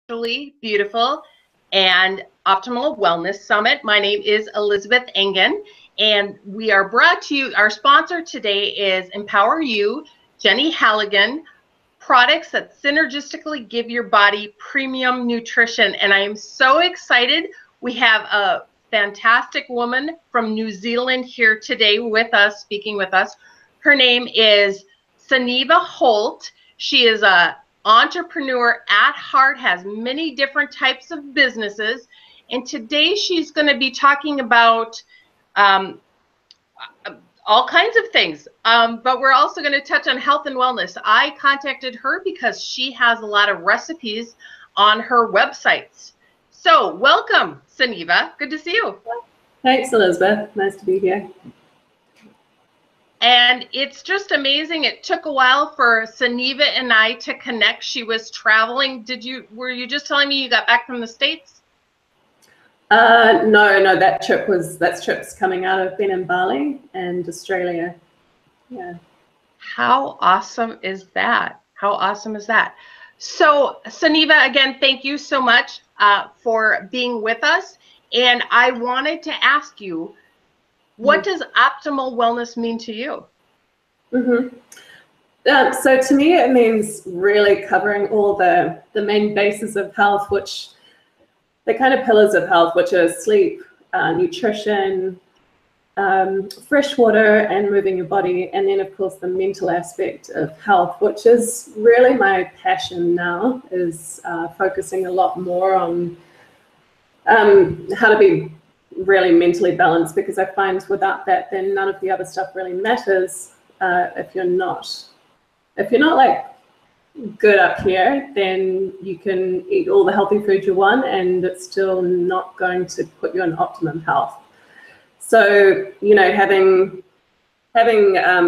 Naturally Beautiful and Optimal Wellness Summit. My name is Elizabeth Engen, and we are brought to you. Our sponsor today is Empower You, Jenny Halligan, products that synergistically give your body premium nutrition. And I am so excited. We have a fantastic woman from New Zealand here today with us, speaking with us. Her name is Sunniva Holt. She is a entrepreneur at heart, has many different types of businesses. And today she's going to be talking about um, all kinds of things. But we're also going to touch on health and wellness. I contacted her because she has a lot of recipes on her websites. So welcome, Sunniva. Good to see you. Thanks, Elizabeth. Nice to be here. And it's just amazing. It took a while for Sunniva and I to connect. She was traveling. Were you just telling me you got back from the States? No, that's trips coming out. I've been in Bali and Australia. Yeah. How awesome is that? How awesome is that? So Sunniva, again, thank you so much for being with us. And I wanted to ask you, what does optimal wellness mean to you? So to me, it means really covering all the main bases of health, which the kind of pillars of health, which are sleep, nutrition, fresh water, and moving your body. And then, of course, the mental aspect of health, which is really my passion now, is focusing a lot more on how to be really mentally balanced, because I find without that, then none of the other stuff really matters. If you're not like good up here, then you can eat all the healthy food you want and it's still not going to put you in optimum health. So, you know, having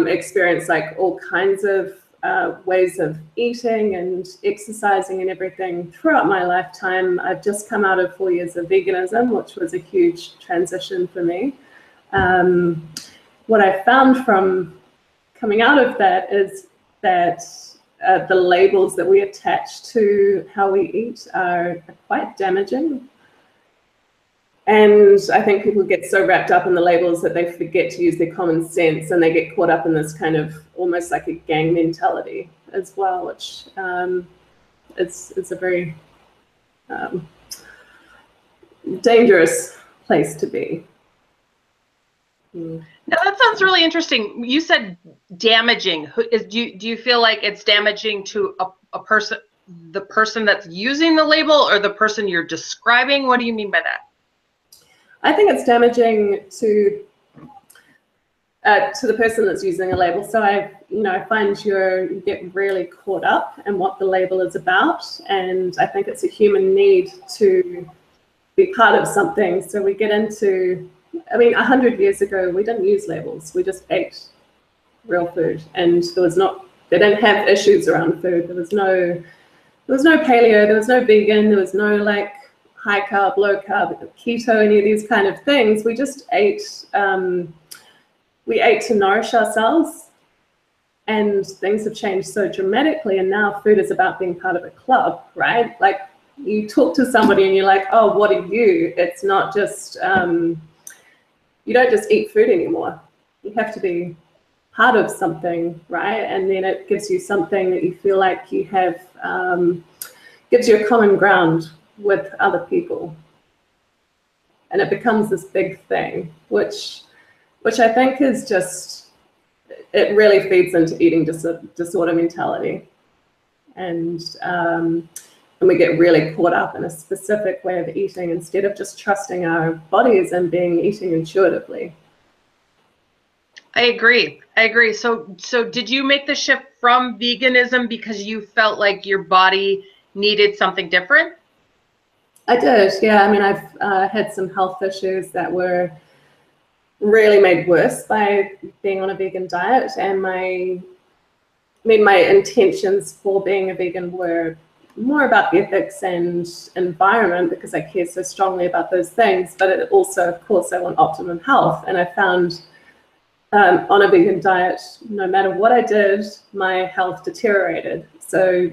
experienced like all kinds of ways of eating and exercising and everything throughout my lifetime, I've just come out of 4 years of veganism, which was a huge transition for me. What I found from coming out of that is that the labels that we attach to how we eat are quite damaging. And I think people get so wrapped up in the labels that they forget to use their common sense, and they get caught up in this kind of almost like a gang mentality as well, which it's a very dangerous place to be. Now that sounds really interesting. You said damaging. Do you feel like it's damaging to a person, the person that's using the label, or the person you're describing? What do you mean by that? I think it's damaging to the person that's using a label. So I find you get really caught up in what the label is about, and I think it's a human need to be part of something. So we get into, 100 years ago, we didn't use labels. We just ate real food, and they didn't have issues around food. There was no paleo, there was no vegan, there was no like high carb, low carb, keto, any of these kind of things. We just ate. We ate to nourish ourselves, and things have changed so dramatically. And now food is about being part of a club, right? Like you talk to somebody and you're like, oh, what are you? It's not just, you don't just eat food anymore. You have to be part of something, right? And then it gives you something that you feel like you have, gives you a common ground with other people. And it becomes this big thing, which I think is just, it really feeds into eating disorder mentality. And we get really caught up in a specific way of eating instead of just trusting our bodies and eating intuitively. I agree. So did you make the shift from veganism because you felt like your body needed something different? I did, yeah. I've had some health issues that were really made worse by being on a vegan diet, and my intentions for being a vegan were more about ethics and environment, because I care so strongly about those things, but it also, of course, I want optimum health. And I found on a vegan diet, no matter what I did, my health deteriorated. So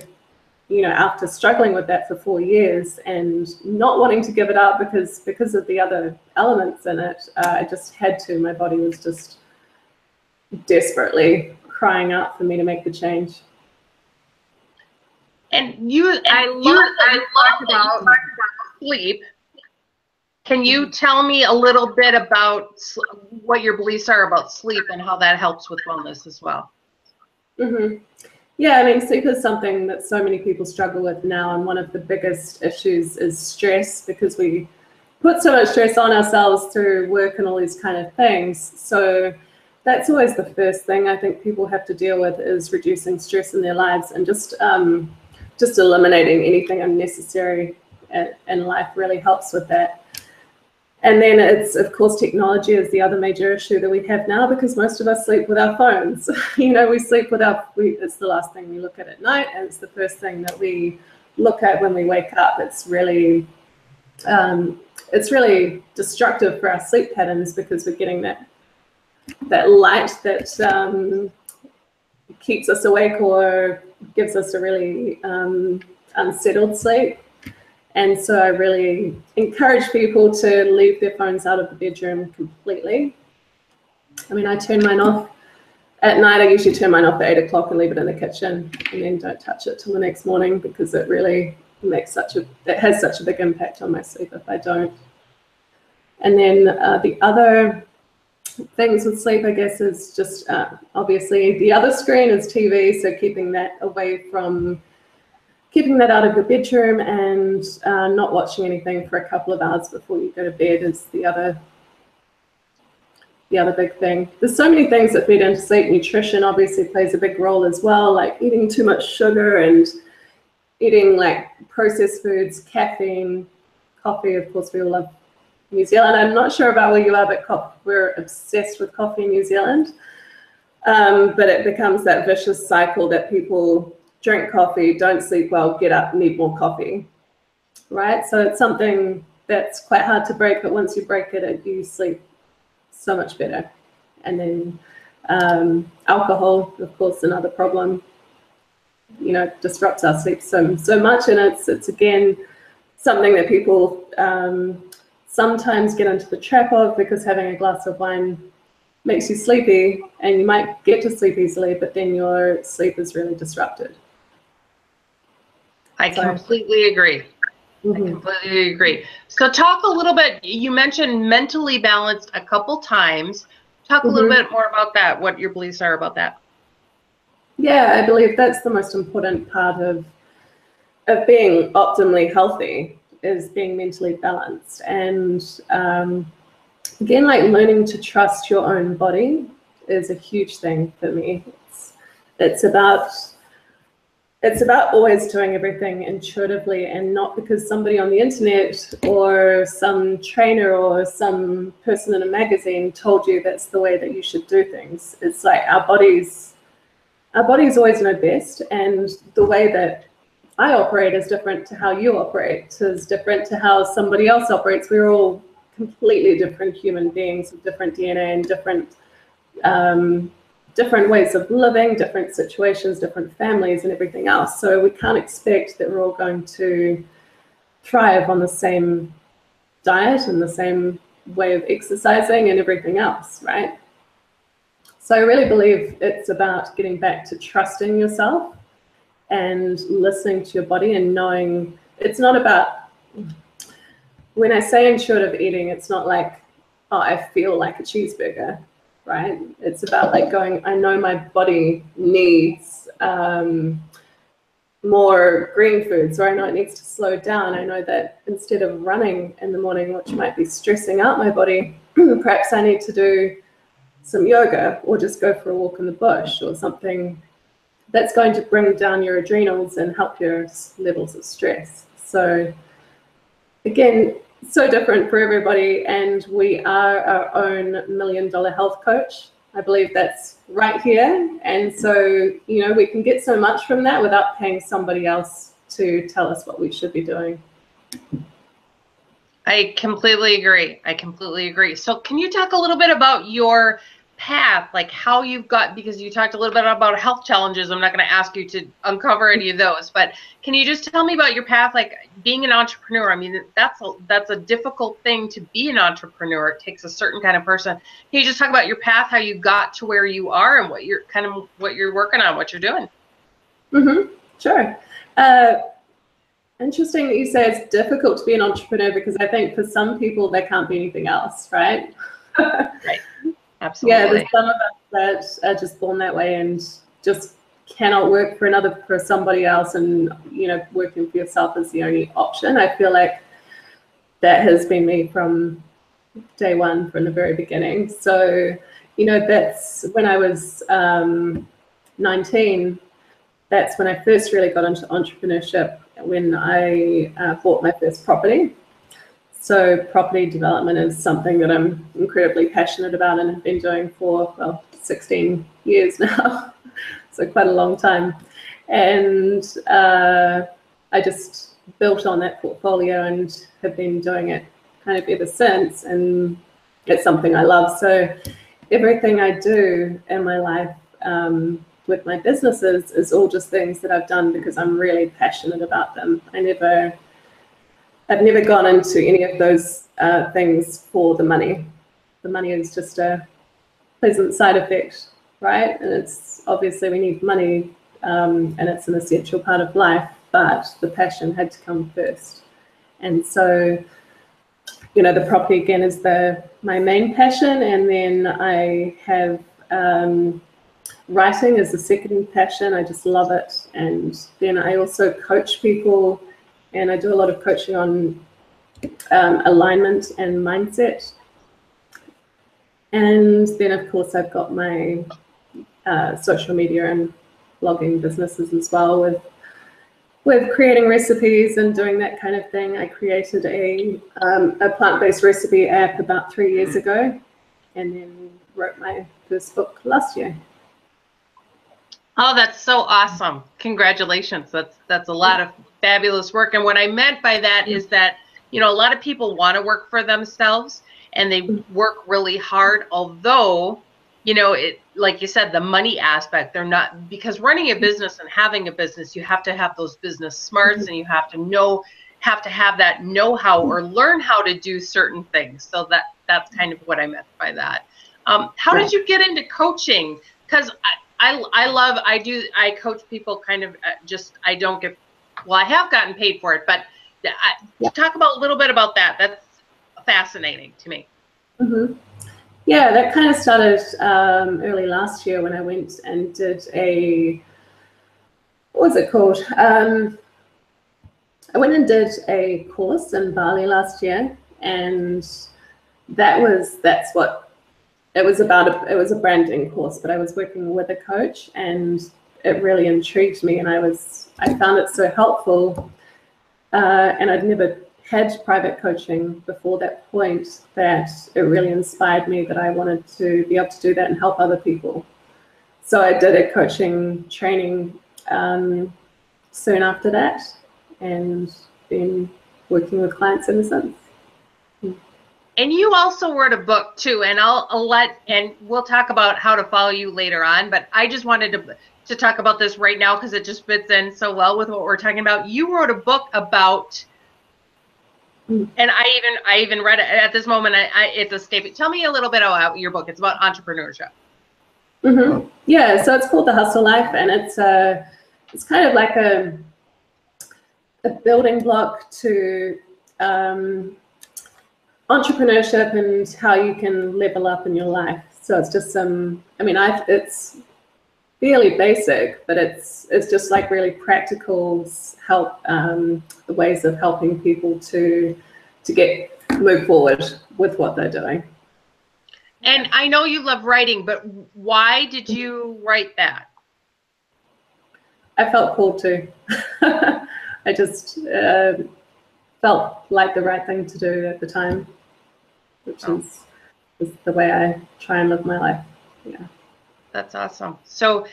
after struggling with that for 4 years and not wanting to give it up because of the other elements in it, I just had to. My body was just desperately crying out for me to make the change. And I love that you talked about sleep. Can you tell me a little bit about what your beliefs are about sleep and how that helps with wellness as well? Mm-hmm. Yeah, I mean, sleep is something that so many people struggle with now, and one of the biggest issues is stress, because we put so much stress on ourselves through work and all these kind of things. So that's always the first thing I think people have to deal with, is reducing stress in their lives, and just eliminating anything unnecessary in life really helps with that. And then it's, of course, technology is the other major issue that we have now, because most of us sleep with our phones. We sleep with it's the last thing we look at night, and it's the first thing that we look at when we wake up. It's really destructive for our sleep patterns, because we're getting that light that keeps us awake or gives us a really unsettled sleep. And so I really encourage people to leave their phones out of the bedroom completely. I mean, I turn mine off at night. I usually turn mine off at 8 o'clock and leave it in the kitchen, and then don't touch it till the next morning, because it really has such a big impact on my sleep if I don't. And then the other things with sleep, I guess, is just obviously the other screen is TV. So keeping that out of the bedroom, and not watching anything for a couple of hours before you go to bed is the other big thing. There's so many things that feed into sleep. Nutrition obviously plays a big role as well, like eating too much sugar and eating like processed foods, caffeine, coffee. Of course, we all love New Zealand. I'm not sure about where you are, but we're obsessed with coffee in New Zealand. But it becomes that vicious cycle that people drink coffee, don't sleep well, get up, need more coffee, right? So it's something that's quite hard to break, but once you break it, you sleep so much better. And then alcohol, of course, another problem, disrupts our sleep so much. And it's again, something that people sometimes get into the trap of, because having a glass of wine makes you sleepy, and you might get to sleep easily, but then your sleep is really disrupted. I completely agree. Mm-hmm. I completely agree. So talk a little bit, you mentioned mentally balanced a couple times. Talk a little bit more about that, what your beliefs are about that. Yeah, I believe that's the most important part of being optimally healthy, is being mentally balanced. And again, like learning to trust your own body is a huge thing for me. It's about always doing everything intuitively, and not because somebody on the internet or some trainer or some person in a magazine told you that's the way that you should do things. It's like our bodies always know best, and the way that I operate is different to how you operate, is different to how somebody else operates. We're all completely different human beings with different DNA and different ways of living, different situations, different families, and everything else. So we can't expect that we're all going to thrive on the same diet and the same way of exercising and everything else, right? So I really believe it's about getting back to trusting yourself and listening to your body, and knowing it's not about, when I say intuitive eating, it's not like, oh, I feel like a cheeseburger, right? It's about like going, I know my body needs more green foods, or I know it needs to slow down. I know that instead of running in the morning, which might be stressing out my body, perhaps I need to do some yoga, or just go for a walk in the bush, or something that's going to bring down your adrenals and help your levels of stress. So again, so different for everybody, and we are our own $1 million health coach. I believe that's right here. And so, we can get so much from that without paying somebody else to tell us what we should be doing. I completely agree. So can you talk a little bit about your path, like how you've got, because you talked a little bit about health challenges. I'm not going to ask you to uncover any of those, but can you just tell me about your path, like being an entrepreneur? I mean, that's a difficult thing to be an entrepreneur. It takes a certain kind of person. Can you just talk about your path, how you got to where you are, and what you're working on, what you're doing? Sure. Interesting that you say it's difficult to be an entrepreneur, because I think for some people there can't be anything else, right? Right. Absolutely. Yeah, there's some of us that are just born that way and just cannot work for somebody else, and working for yourself is the only option. I feel like that has been me from day one, from the very beginning. So that's when I was 19. That's when I first really got into entrepreneurship, when I bought my first property. So property development is something that I'm incredibly passionate about and have been doing for, 16 years now. So quite a long time. And I just built on that portfolio and have been doing it kind of ever since. And it's something I love. So everything I do in my life with my businesses is all just things that I've done because I'm really passionate about them. I've never gone into any of those things for the money. The money is just a pleasant side effect, right? And it's obviously we need money, and it's an essential part of life, but the passion had to come first. And so, the property again is my main passion, and then I have writing as the second passion. I just love it. And then I also coach people. And I do a lot of coaching on alignment and mindset. And then, of course, I've got my social media and blogging businesses as well, with creating recipes and doing that kind of thing. I created a plant-based recipe app about 3 years ago, and then wrote my first book last year. Oh, that's so awesome. Congratulations. That's a lot of fabulous work. And what I meant by that is that, a lot of people want to work for themselves and they work really hard, although, like you said, the money aspect, they're not, because running a business and having a business, you have to have those business smarts, and you have to have that know-how or learn how to do certain things. So that's kind of what I meant by that. How did you get into coaching? Because I coach people kind of I don't get, well, I have gotten paid for it, but talk about a little bit about that. That's fascinating to me. Yeah, that kind of started early last year when I went and did what was it called? I went and did a course in Bali last year, and that's what it was about. It was a branding course, but I was working with a coach, and it really intrigued me, and I found it so helpful. And I'd never had private coaching before that point, that it really inspired me that I wanted to be able to do that and help other people. So I did a coaching training soon after that, and been working with clients ever since. And you also wrote a book too, and and we'll talk about how to follow you later on, but I just wanted to talk about this right now because it just fits in so well with what we're talking about. You wrote a book about, and I even read it at this moment. It's a statement. Tell me a little bit about your book. It's about entrepreneurship. Yeah, so it's called The Hustle Life, and it's kind of like a building block to entrepreneurship and how you can level up in your life. So it's just it's fairly basic, but it's just like really practical help, the ways of helping people to move forward with what they're doing. And I know you love writing, but why did you write that? I felt called to. I just felt like the right thing to do at the time, which is the way I try and live my life. Yeah. That's awesome. So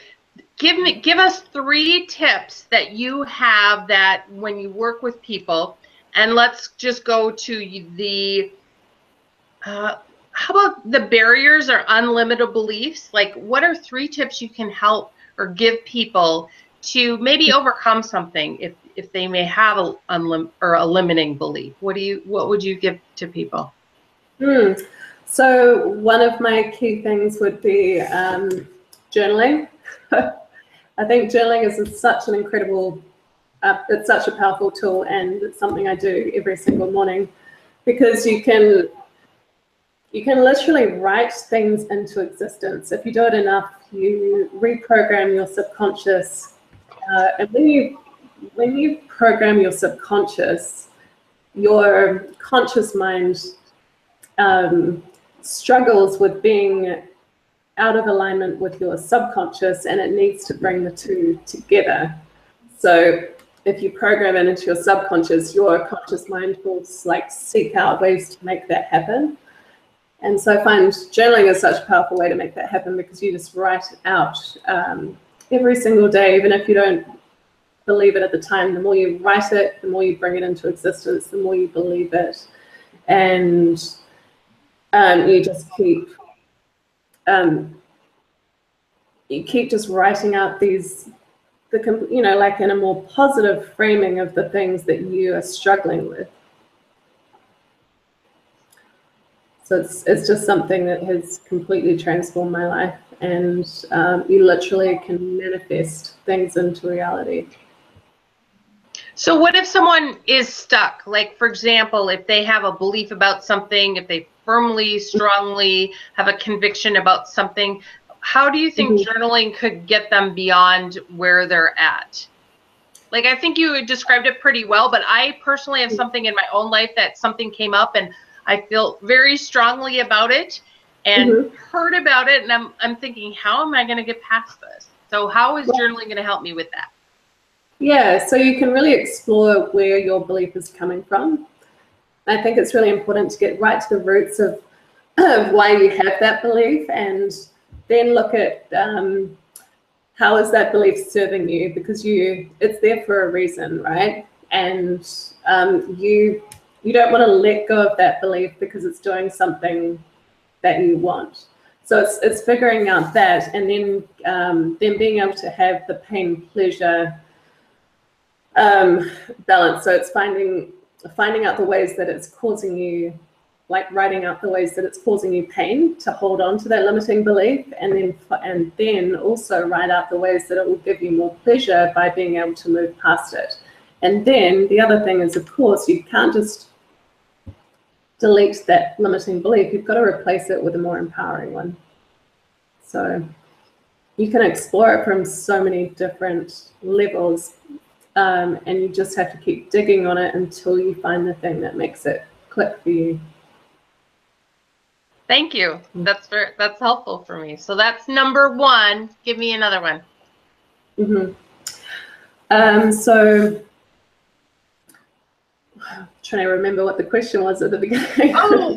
give us 3 tips that you have that when you work with people, and let's just go to the how about the barriers or unlimited beliefs? Like, what are 3 tips you can help or give people to maybe overcome something if they may have a limiting belief? What would you give to people? So one of my key things would be journaling. I think journaling is such an incredible, it's such a powerful tool, and it's something I do every single morning, because you can literally write things into existence. If you do it enough, you reprogram your subconscious. And when you program your subconscious, your conscious mind struggles with being out of alignment with your subconscious, and it needs to bring the 2 together. So if you program it into your subconscious, your conscious mind will like seek out ways to make that happen. And so I find journaling is such a powerful way to make that happen, because you just write out every single day, even if you don't believe it at the time. The more you write it, the more you bring it into existence, the more you believe it. And you just keep just writing out like in a more positive framing of the things that you are struggling with. So it's just something that has completely transformed my life, and you literally can manifest things into reality. So what if someone is stuck? Like, for example, if they have a belief about something, if they firmly, strongly have a conviction about something, how do you think journaling could get them beyond where they're at? Like, I think you described it pretty well, but I personally have something in my own life that something came up and I feel very strongly about it and heard about it. And I'm thinking, how am I going to get past this? So how is journaling going to help me with that? Yeah, so you can really explore where your belief is coming from. I think it's really important to get right to the roots of why you have that belief, and then look at how is that belief serving you, because it's there for a reason, right? And you don't want to let go of that belief because it's doing something that you want. So it's figuring out that, and then being able to have the pain pleasure balance. So it's finding out the ways that it's causing you, like writing out the ways that it's causing you pain to hold on to that limiting belief, and then also write out the ways that it will give you more pleasure by being able to move past it. And then the other thing is, of course, you can't just delete that limiting belief. You've got to replace it with a more empowering one. So you can explore it from so many different levels, and you just have to keep digging on it until you find the thing that makes it click for you. Thank you. That's helpful for me. So that's number 1. Give me another one. So I'm trying to remember what the question was at the beginning. Oh,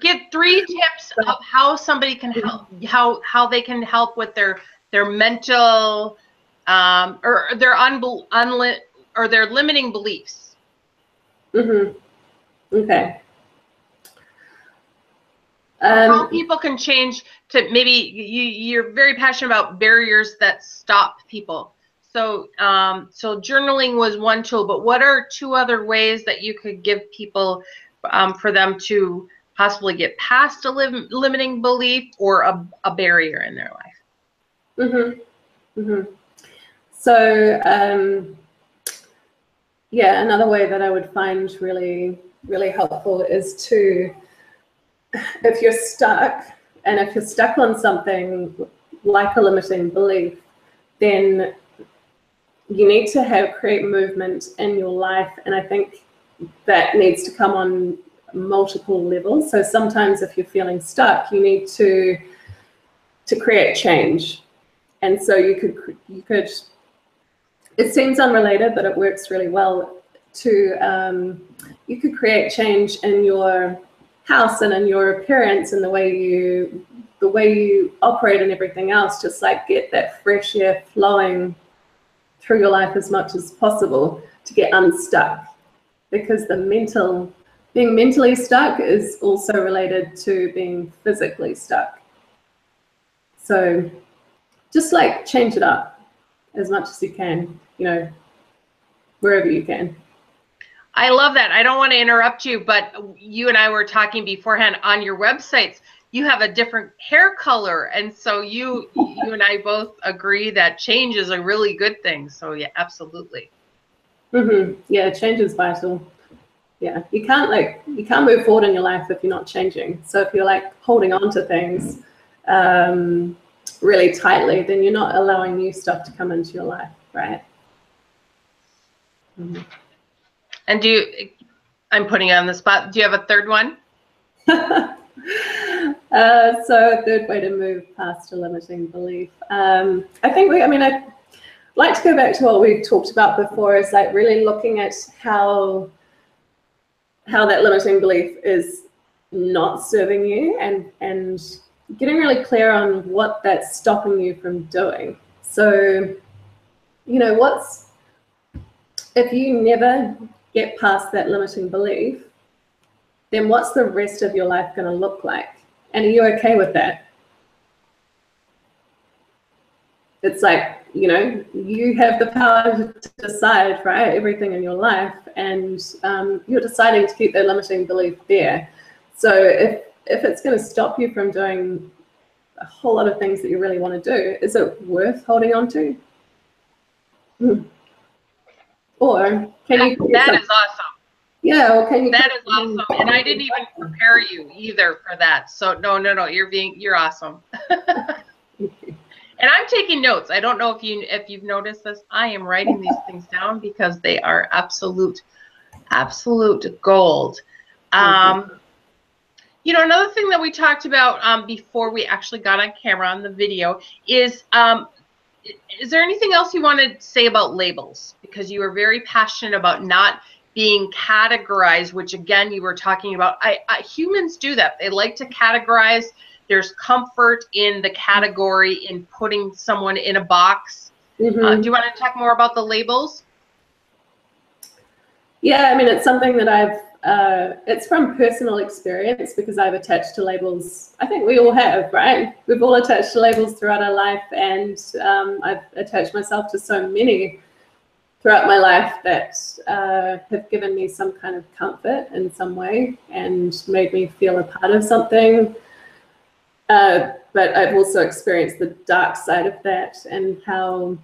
give 3 tips of how somebody can help, how they can help with their mental or their limiting beliefs. Okay. How people can change to, maybe you're very passionate about barriers that stop people. So so journaling was one tool, but what are 2 other ways that you could give people for them to possibly get past a limiting belief or a barrier in their life? So yeah, another way that I would find really, really helpful is to, if you're stuck, and if you're stuck on something like a limiting belief, then you need to create movement in your life. And I think that needs to come on multiple levels. So sometimes if you're feeling stuck, you need to create change. And so you could, it seems unrelated, but it works really well you could create change in your house and in your appearance and the way you operate and everything else. Just like get that fresh air flowing through your life as much as possible to get unstuck, because the mental being mentally stuck is also related to being physically stuck. So just like change it up as much as you can, you know, wherever you can. I love that. I don't want to interrupt you, but you and I were talking beforehand on your websites. You have a different hair color, and so you and I both agree that change is a really good thing. So yeah, absolutely. Yeah, change is vital. Yeah, you can't move forward in your life if you're not changing. So if you're like holding on to things really tightly, then you're not allowing new stuff to come into your life, right? And I'm putting you on the spot. Do you have a third one? So a third way to move past a limiting belief. I think I'd like to go back to what we talked about before, is like really looking at how that limiting belief is not serving you, and getting really clear on what that's stopping you from doing. So, you know, if you never get past that limiting belief, then what's the rest of your life going to look like? And are you okay with that? It's like, you know, you have the power to decide, right, everything in your life, and you're deciding to keep that limiting belief there. So if it's going to stop you from doing a whole lot of things that you really want to do, is it worth holding on to? Or can you? That is awesome. Yeah, or can you? That is awesome, and I didn't even prepare you either for that. So no, you're awesome. And I'm taking notes. I don't know if you've noticed this. I am writing these things down because they are absolute gold. You know, another thing that we talked about before we actually got on camera on the video is there anything else you want to say about labels? Because you were very passionate about not being categorized, which again, you were talking about. Humans do that. They like to categorize. There's comfort in the category, in putting someone in a box. Do you want to talk more about the labels? Yeah, I mean, it's something that it's from personal experience, because I've attached to labels. I think we all have, right? We've all attached to labels throughout our life, and I've attached myself to so many throughout my life that have given me some kind of comfort in some way and made me feel a part of something. But I've also experienced the dark side of that, and how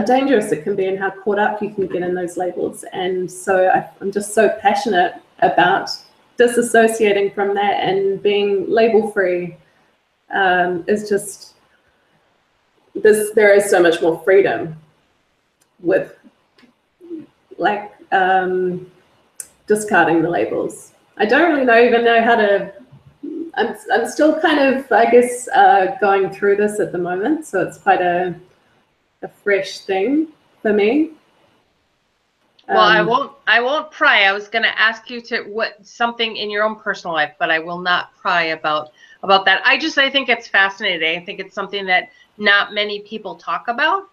dangerous it can be, and how caught up you can get in those labels. And so I'm just so passionate about disassociating from that and being label free. Is just this. There is so much more freedom with like discarding the labels. I don't really even know how to. I'm still kind of, I guess, going through this at the moment, so it's quite a fresh thing for me. Well, I won't pry. I was going to ask you something in your own personal life, but I will not pry about that. I think it's fascinating. I think it's something that not many people talk about.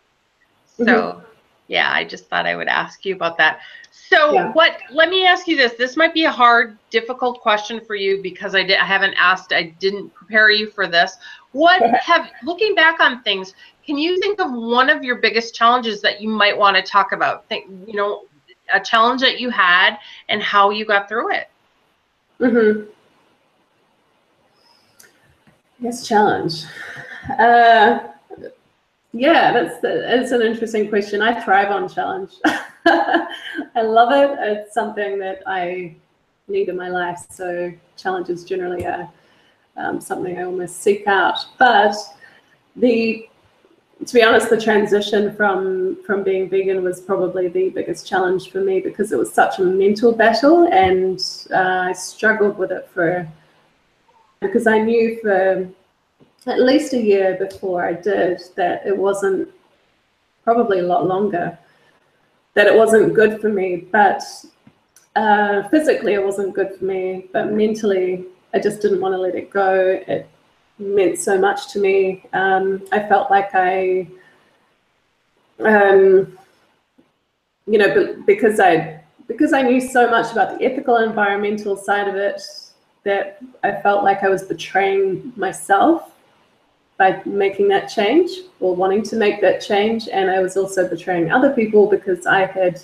So yeah, I just thought I would ask you about that. So yeah. Let me ask you this. This might be a hard, difficult question for you, because I didn't prepare you for this. Looking back on things, can you think of one of your biggest challenges that you might want to talk about? You know, a challenge that you had and how you got through it. Yes, challenge. Yeah, that's an interesting question. I thrive on challenge. I love it. It's something that I need in my life. So challenge is generally something I almost seek out. But to be honest, the transition from being vegan was probably the biggest challenge for me, because it was such a mental battle, and I struggled with it because I knew for at least a year before I did that it wasn't, probably a lot longer, that it wasn't good for me. But physically it wasn't good for me, but mentally I just didn't want to let it go. It meant so much to me. I felt like because because I knew so much about the ethical and environmental side of it, that I felt like I was betraying myself by making that change or wanting to make that change. And I was also betraying other people because I had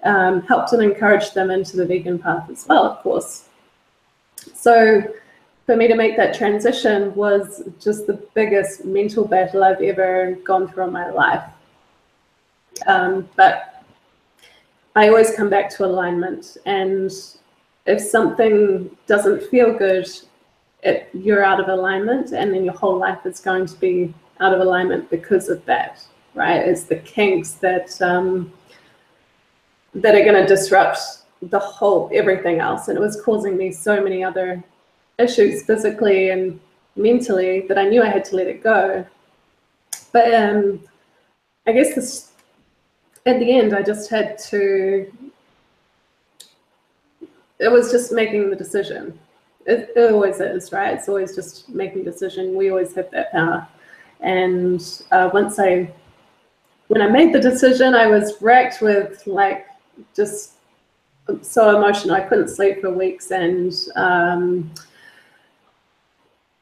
helped and encouraged them into the vegan path as well, of course. So for me to make that transition was just the biggest mental battle I've ever gone through in my life. But I always come back to alignment, and if something doesn't feel good, you're out of alignment, and then your whole life is going to be out of alignment because of that, right? It's the kinks that are going to disrupt the whole everything else, and it was causing me so many other issues physically and mentally that I knew I had to let it go. But I guess at the end, I just had to. It was just making the decision. It always is, right? It's always just making a decision. We always have that power. And when I made the decision, I was racked with like just so emotional. I couldn't sleep for weeks, and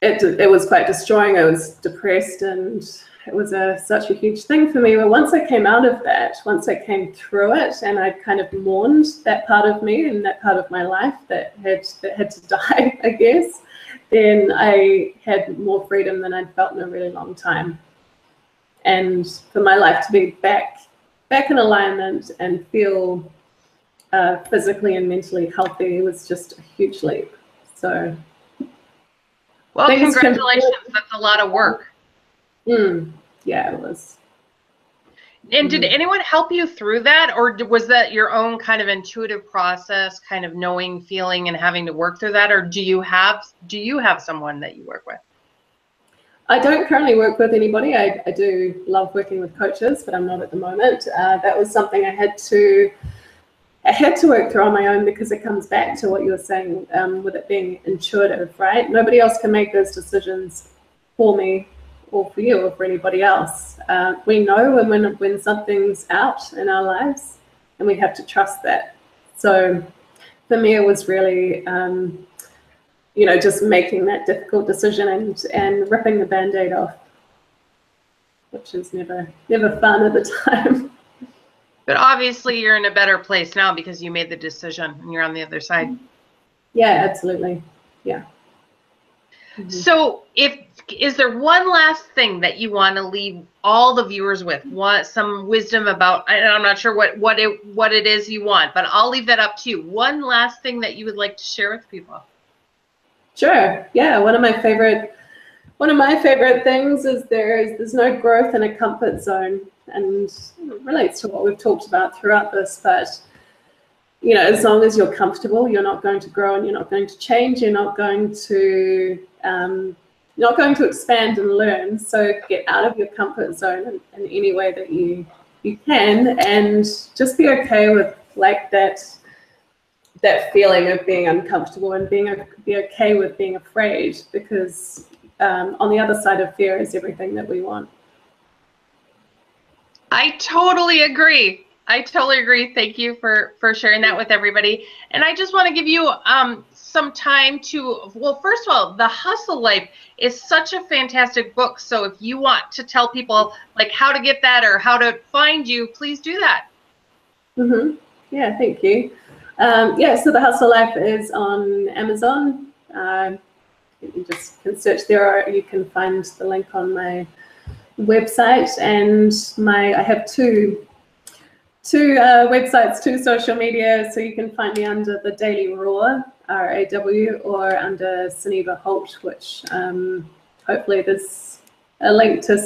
it was quite destroying. I was depressed, and it was such a huge thing for me. But once I came out of that, once I came through it, and I kind of mourned that part of me and that part of my life that had to die, I guess, then I had more freedom than I'd felt in a really long time. And for my life to be back in alignment and feel physically and mentally healthy was just a huge leap. So, well, congratulations. That's a lot of work. Yeah, it was. And did anyone help you through that, or was that your own kind of intuitive process, kind of knowing, feeling, and having to work through that, or do you have someone that you work with? I don't currently work with anybody. I do love working with coaches, but I'm not at the moment. That was something I had to work through on my own, because it comes back to what you were saying with it being intuitive, right? Nobody else can make those decisions for me or for you or for anybody else. We know when something's out in our lives, and we have to trust that. So for me, it was really, just making that difficult decision and ripping the Band-Aid off, which is never fun at the time. But obviously you're in a better place now because you made the decision and you're on the other side. Yeah, absolutely. Yeah. So is there one last thing that you want to leave all the viewers with? Some wisdom about, and I'm not sure what it is you want, but I'll leave that up to you. One last thing that you would like to share with people. Sure. Yeah. One of my favorite things is there's no growth in a comfort zone, and it relates to what we've talked about throughout this. But as long as you're comfortable, you're not going to grow, and you're not going to change. You're not going to expand and learn. So get out of your comfort zone in any way that you can, and just be okay with like that feeling of being uncomfortable, and be okay with being afraid, because on the other side of fear is everything that we want. I totally agree. Thank you for sharing that with everybody. And I just want to give you some time to, well, first of all, The Hustle Life is such a fantastic book. So if you want to tell people like how to get that or how to find you, please do that. Yeah, thank you. So The Hustle Life is on Amazon. You just can search there, or you can find the link on my website. And I have two websites, two social media, so you can find me under the Daily Raw, RAW, or under Sunniva Holt, which hopefully there's a link to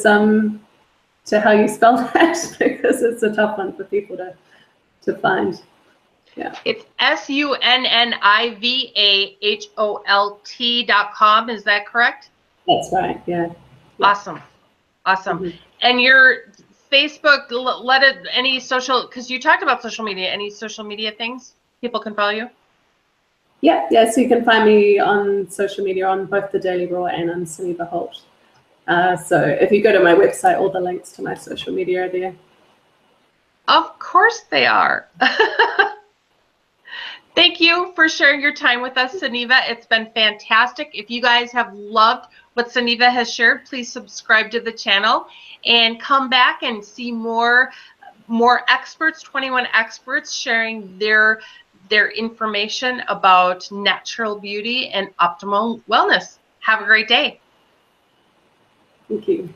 how you spell that, because it's a tough one for people to find. Yeah. It's SUNNIVAHOLT.com. Is that correct? That's right. Yeah. Awesome. And your Facebook, any social, because you talked about social media, any social media things people can follow you? Yeah. So you can find me on social media on both the Daily Raw and on Sunniva Holt. So if you go to my website, all the links to my social media are there. Of course they are. Thank you for sharing your time with us, Sunniva. It's been fantastic. If you guys have loved what Sunniva has shared, please subscribe to the channel and come back and see more experts, 21 experts sharing their information about natural beauty and optimal wellness. Have a great day. Thank you.